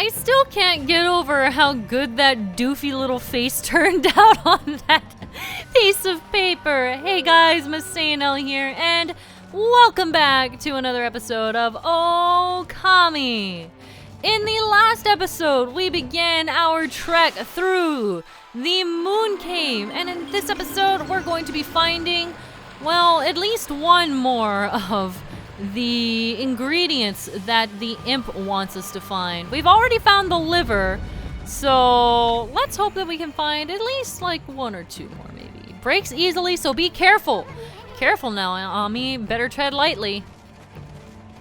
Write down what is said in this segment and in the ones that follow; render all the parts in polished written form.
I still can't get over how good that doofy little face turned out on that piece of paper. Hey guys, MasaeAnela here, and welcome back to another episode of Okami. In the last episode, we began our trek through the Moon Cave, and in this episode, we're going to be finding, well, at least one more of the ingredients that the imp wants us to find. We've already found the liver, so let's hope that we can find at least like one or two more maybe. Breaks easily, so be careful. Careful now, Ami. Better tread lightly.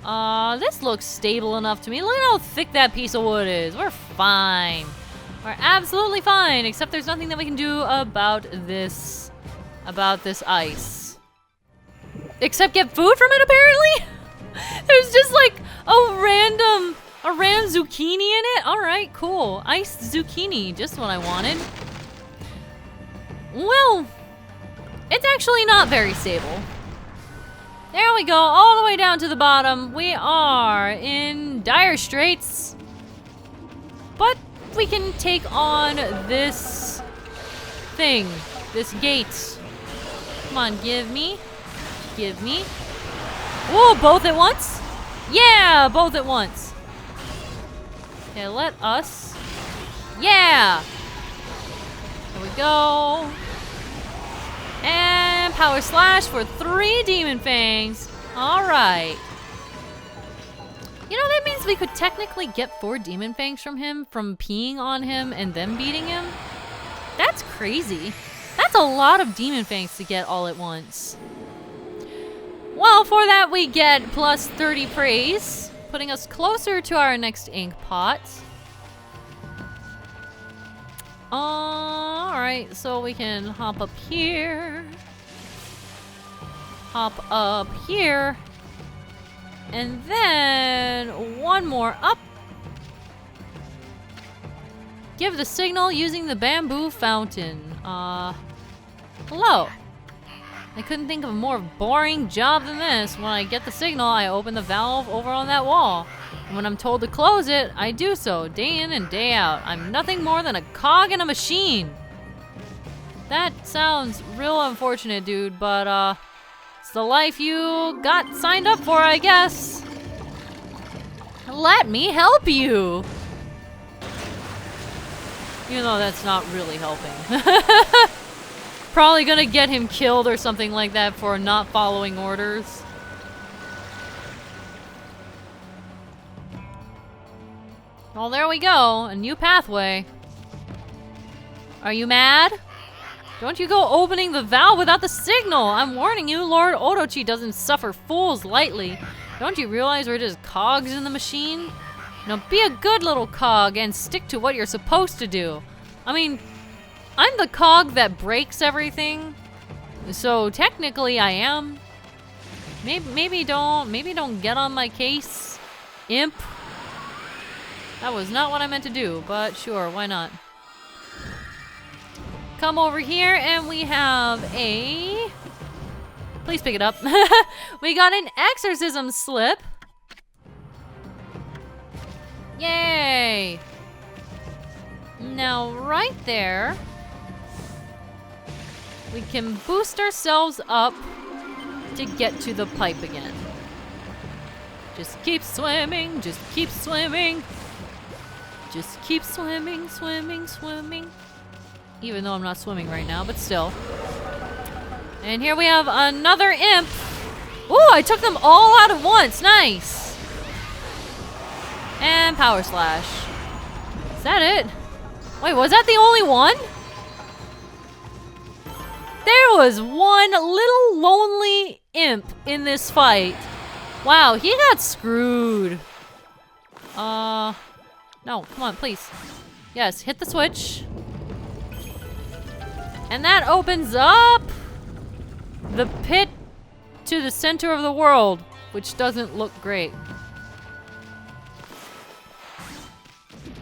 This looks stable enough to me. Look at how thick that piece of wood is. We're fine. We're absolutely fine, except there's nothing that we can do about this ice. Except get food from it, apparently? There's just like a random zucchini in it? Alright, cool. Iced zucchini, just what I wanted. Well, it's actually not very stable. There we go, all the way down to the bottom. We are in dire straits. But we can take on this thing, this gate. Come on, give me. Give me. Whoa, both at once? Yeah, both at once. Okay, let us. Yeah. There we go. And power slash for 3 demon fangs. All right. You know, that means we could technically get 4 demon fangs from him from peeing on him and then beating him. That's crazy. That's a lot of demon fangs to get all at once. Well, for that we get plus 30 praise, putting us closer to our next ink pot. Alright, so we can hop up here. Hop up here. And then one more up. Give the signal using the bamboo fountain. Hello. I couldn't think of a more boring job than this. When I get the signal, I open the valve over on that wall. And when I'm told to close it, I do so, day in and day out. I'm nothing more than a cog in a machine. That sounds real unfortunate, dude, but it's the life you got signed up for, I guess. Let me help you. Even though that's not really helping. Probably gonna get him killed or something like that for not following orders. Well, there we go. A new pathway. Are you mad? Don't you go opening the valve without the signal! I'm warning you, Lord Orochi doesn't suffer fools lightly. Don't you realize we're just cogs in the machine? Now be a good little cog and stick to what you're supposed to do. I mean, I'm the cog that breaks everything, so technically I am. Maybe don't get on my case, imp. That was not what I meant to do, but sure, why not? Come over here and we have a... Please pick it up. We got an exorcism slip. Yay! Now right there, we can boost ourselves up to get to the pipe again. Just keep swimming, just keep swimming. Just keep swimming, swimming, swimming. Even though I'm not swimming right now, but still. And here we have another imp. Ooh, I took them all out at once, nice. And power slash. Is that it? Wait, was that the only one? There was one little lonely imp in this fight. Wow, he got screwed. No, come on, please. Yes, hit the switch. And that opens up the pit to the center of the world, which doesn't look great.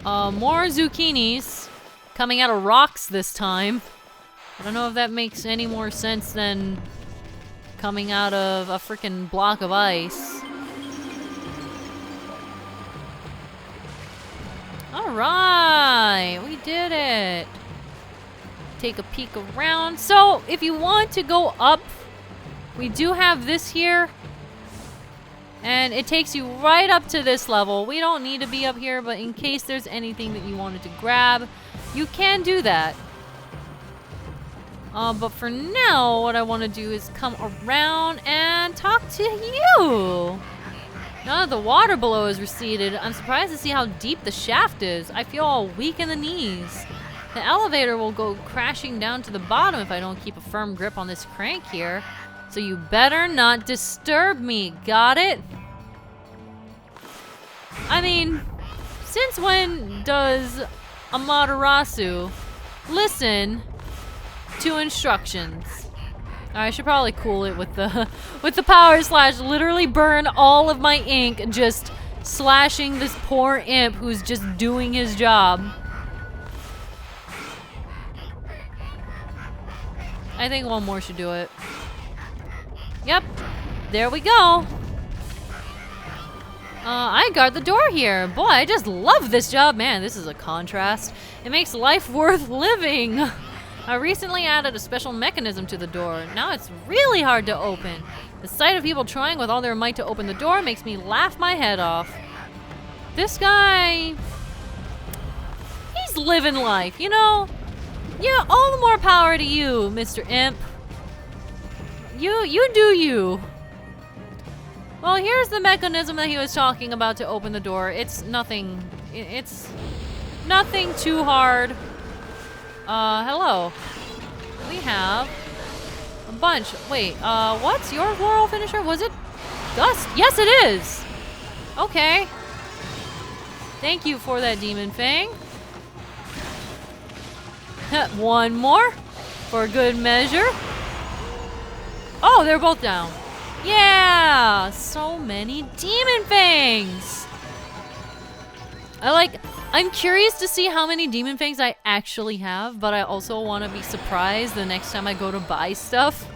More zucchinis coming out of rocks this time. I don't know if that makes any more sense than coming out of a freaking block of ice. Alright, we did it. Take a peek around. So, if you want to go up, we do have this here. And it takes you right up to this level. We don't need to be up here, but in case there's anything that you wanted to grab, you can do that. But for now, what I want to do is come around and talk to you. Now that the water below is receded, I'm surprised to see how deep the shaft is. I feel all weak in the knees. The elevator will go crashing down to the bottom if I don't keep a firm grip on this crank here. So you better not disturb me, got it? I mean, since when does Amaterasu listen to instructions? I should probably cool it with the power slash, literally burn all of my ink just slashing this poor imp who's just doing his job. I think one more should do it. Yep, there we go. I guard the door here. Boy, I just love this job. Man, this is a contrast. It makes life worth living. I recently added a special mechanism to the door. Now it's really hard to open. The sight of people trying with all their might to open the door makes me laugh my head off. This guy, he's living life, you know? Yeah, all the more power to you, Mr. Imp. You do you. Well, here's the mechanism that he was talking about to open the door. It's nothing too hard. Hello. We have a bunch. Wait, what's your floral finisher? Was it Gust? Yes, it is. Okay. Thank you for that, Demon Fang. One more for good measure. Oh, they're both down. Yeah, so many Demon Fangs. I'm curious to see how many Demon Fangs I actually have, but I also want to be surprised the next time I go to buy stuff.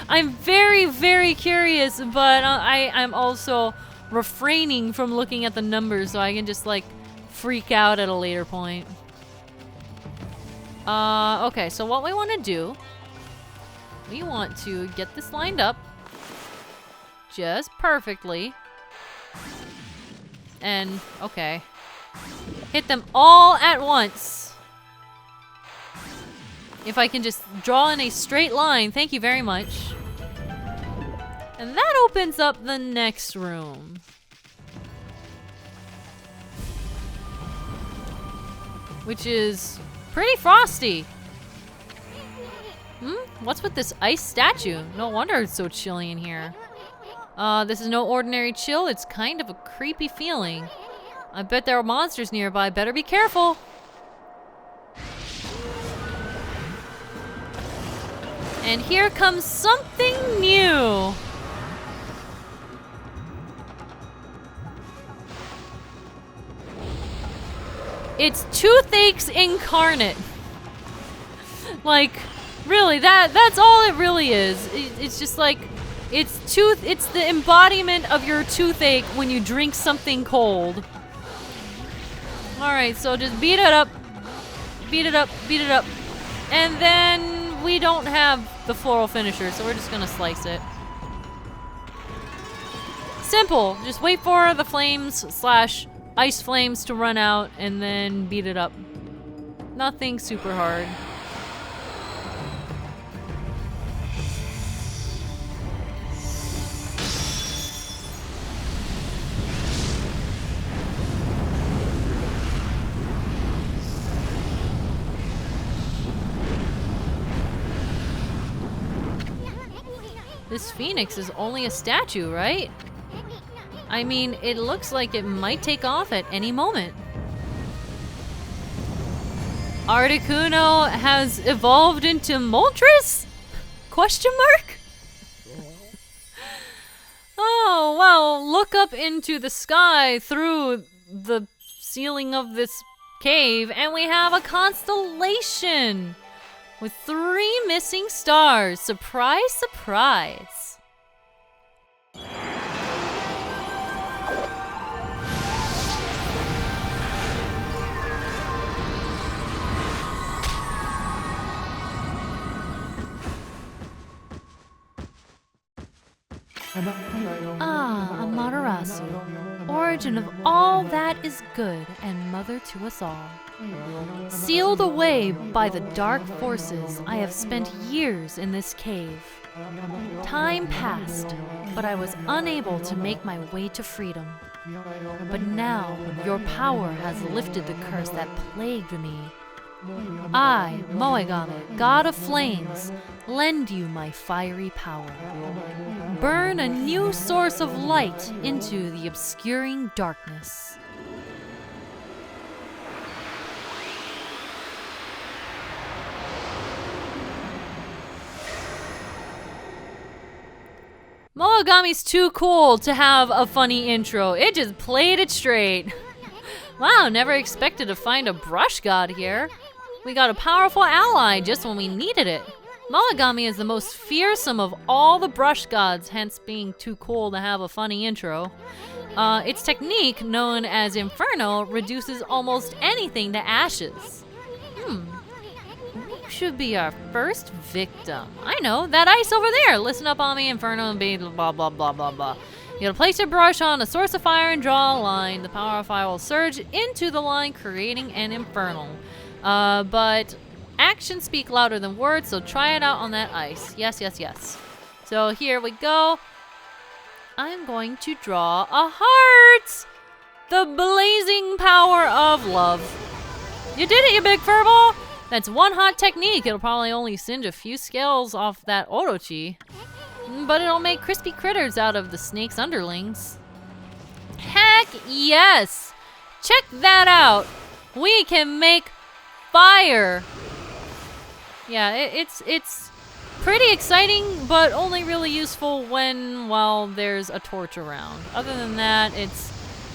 I'm very, very curious, but I'm also refraining from looking at the numbers so I can just like freak out at a later point. Okay, so what we want to do, we want to get this lined up just perfectly. And, okay. Hit them all at once. If I can just draw in a straight line, thank you very much. And that opens up the next room. Which is pretty frosty. What's with this ice statue? No wonder it's so chilly in here. This is no ordinary chill. It's kind of a creepy feeling. I bet there are monsters nearby. Better be careful. And here comes something new. It's Toothache's incarnate. Like, really, that's all it really is. It's just like, it's the embodiment of your toothache when you drink something cold. Alright, so just beat it up. Beat it up, beat it up. And then we don't have the floral finisher, so we're just gonna slice it. Simple. Just wait for the flames slash ice flames to run out and then beat it up. Nothing super hard. This phoenix is only a statue, right? I mean, it looks like it might take off at any moment. Articuno has evolved into Moltres? Question mark? Oh, well, look up into the sky through the ceiling of this cave, and we have a constellation with 3 missing stars. Surprise, surprise. Ah, Amaterasu, origin of all that is good and mother to us all. Sealed away by the dark forces, I have spent years in this cave. Time passed, but I was unable to make my way to freedom. But now, your power has lifted the curse that plagued me. I, Moegame, god of flames, lend you my fiery power. Burn a new source of light into the obscuring darkness. Moegami's too cool to have a funny intro. It just played it straight. Wow, never expected to find a brush god here. We got a powerful ally just when we needed it. Moegami is the most fearsome of all the brush gods, hence being too cool to have a funny intro. Its technique, known as Inferno, reduces almost anything to ashes. Who should be our first victim? I know, that ice over there. Listen up on me, Inferno, and be blah blah blah blah blah. You gotta place your brush on a source of fire and draw a line. The power of fire will surge into the line, creating an infernal. But actions speak louder than words, so try it out on that ice. Yes, yes, yes. So here we go. I'm going to draw a heart! The blazing power of love. You did it, you big furball! That's one hot technique. It'll probably only singe a few scales off that Orochi. But it'll make crispy critters out of the snake's underlings. Heck yes! Check that out! We can make fire! Yeah, it's pretty exciting, but only really useful when, well, there's a torch around. Other than that, it's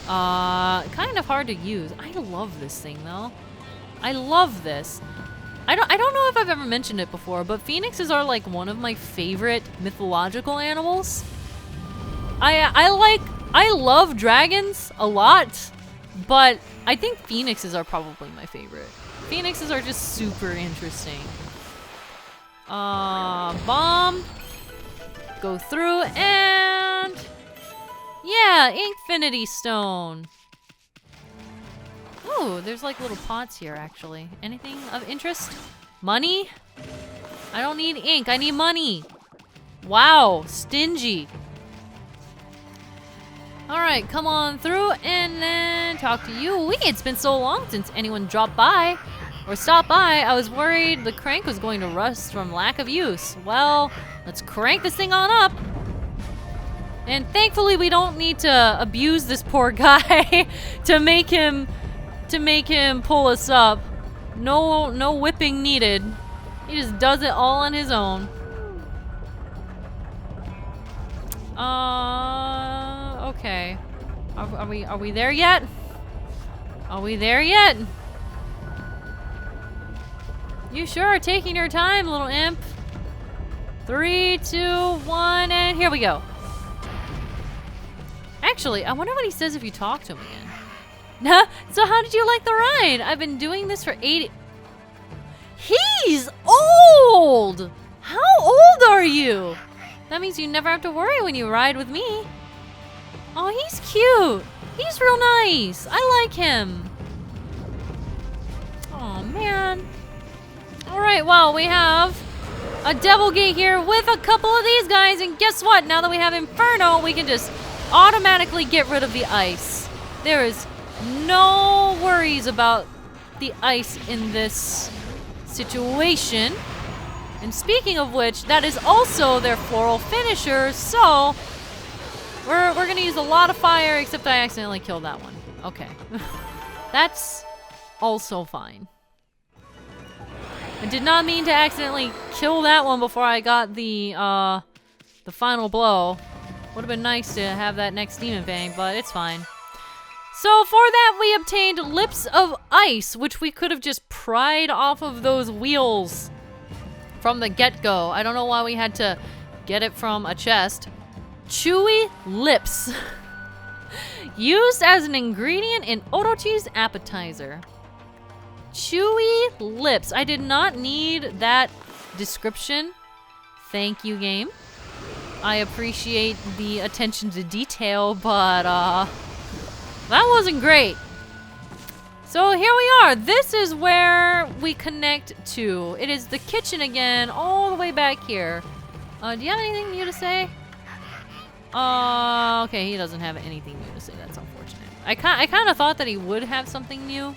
kind of hard to use. I love this thing, though. I love this. I don't know if I've ever mentioned it before, but phoenixes are like one of my favorite mythological animals. I love dragons a lot, but I think phoenixes are probably my favorite. Phoenixes are just super interesting. Bomb. Go through and yeah, Infinity Stone. Oh, there's like little pots here actually. Anything of interest? Money? I don't need ink, I need money. Wow, stingy. Alright, come on through and then talk to you. It's been so long since anyone dropped by or stopped by. I was worried the crank was going to rust from lack of use. Well, let's crank this thing on up. And thankfully we don't need to abuse this poor guy to make him pull us up. No whipping needed. He just does it all on his own. Okay. Are we there yet? Are we there yet? You sure are taking your time, little imp. 3, 2, 1, and here we go. Actually, I wonder what he says if you talk to him again. So how did you like the ride? I've been doing this for 80... He's old! How old are you? That means you never have to worry when you ride with me. Oh, he's cute. He's real nice. I like him. Oh, man. Alright, well, we have a Devil Gate here with a couple of these guys. And guess what? Now that we have Inferno, we can just automatically get rid of the ice. There is no worries about the ice in this situation. And speaking of which, that is also their floral finisher, so we're gonna use a lot of fire, except I accidentally killed that one. Okay. That's also fine. I did not mean to accidentally kill that one before I got the final blow. Would have been nice to have that next Demon Fang, but it's fine. So for that, we obtained Lips of Ice, which we could have just pried off of those wheels from the get-go. I don't know why we had to get it from a chest. Chewy Lips. Used as an ingredient in Orochi's appetizer. Chewy Lips. I did not need that description. Thank you, game. I appreciate the attention to detail, but that wasn't great. So here we are. This is where we connect to. It is the kitchen again, all the way back here. Do you have anything new to say? Okay, he doesn't have anything new to say. That's unfortunate. I kind of thought that he would have something new,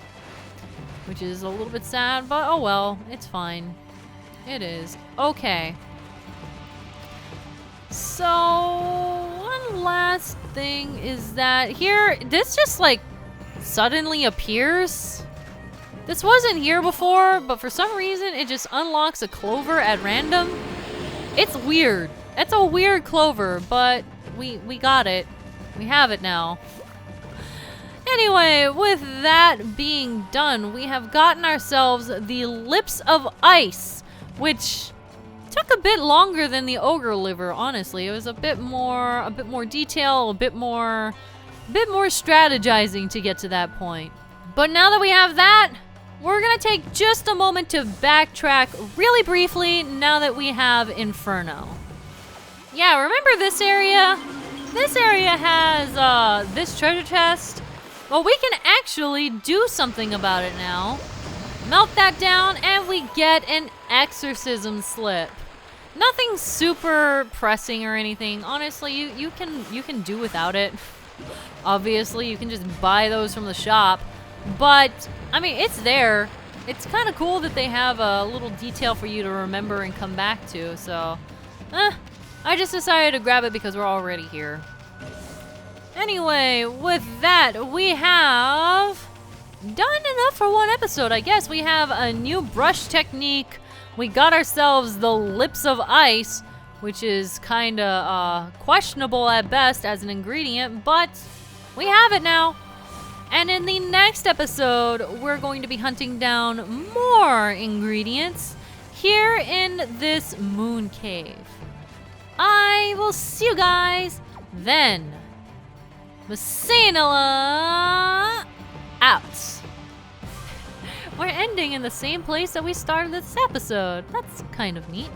which is a little bit sad, but oh well, it's fine. It is. Okay. So, one last thing is that here, this just like suddenly appears. This wasn't here before, but for some reason it just unlocks a clover at random. It's weird. It's a weird clover, but we got it. We have it now. Anyway, with that being done, we have gotten ourselves the Lips of Ice, which took a bit longer than the ogre liver, honestly. It was a bit more detail, a bit more strategizing to get to that point. But now that we have that, we're gonna take just a moment to backtrack really briefly now that we have Inferno. Yeah, remember this area? This area has this treasure chest. Well, we can actually do something about it now. Melt that down and we get an exorcism slip. Nothing super pressing or anything. Honestly, you can do without it. Obviously, you can just buy those from the shop. But, I mean, it's there. It's kind of cool that they have a little detail for you to remember and come back to. So, I just decided to grab it because we're already here. Anyway, with that, we have done enough for one episode, I guess. We have a new brush technique. We got ourselves the Lips of Ice, which is kind of questionable at best as an ingredient, but we have it now. And in the next episode, we're going to be hunting down more ingredients here in this moon cave. I will see you guys then. MasaeAnela out. We're ending in the same place that we started this episode. That's kind of neat.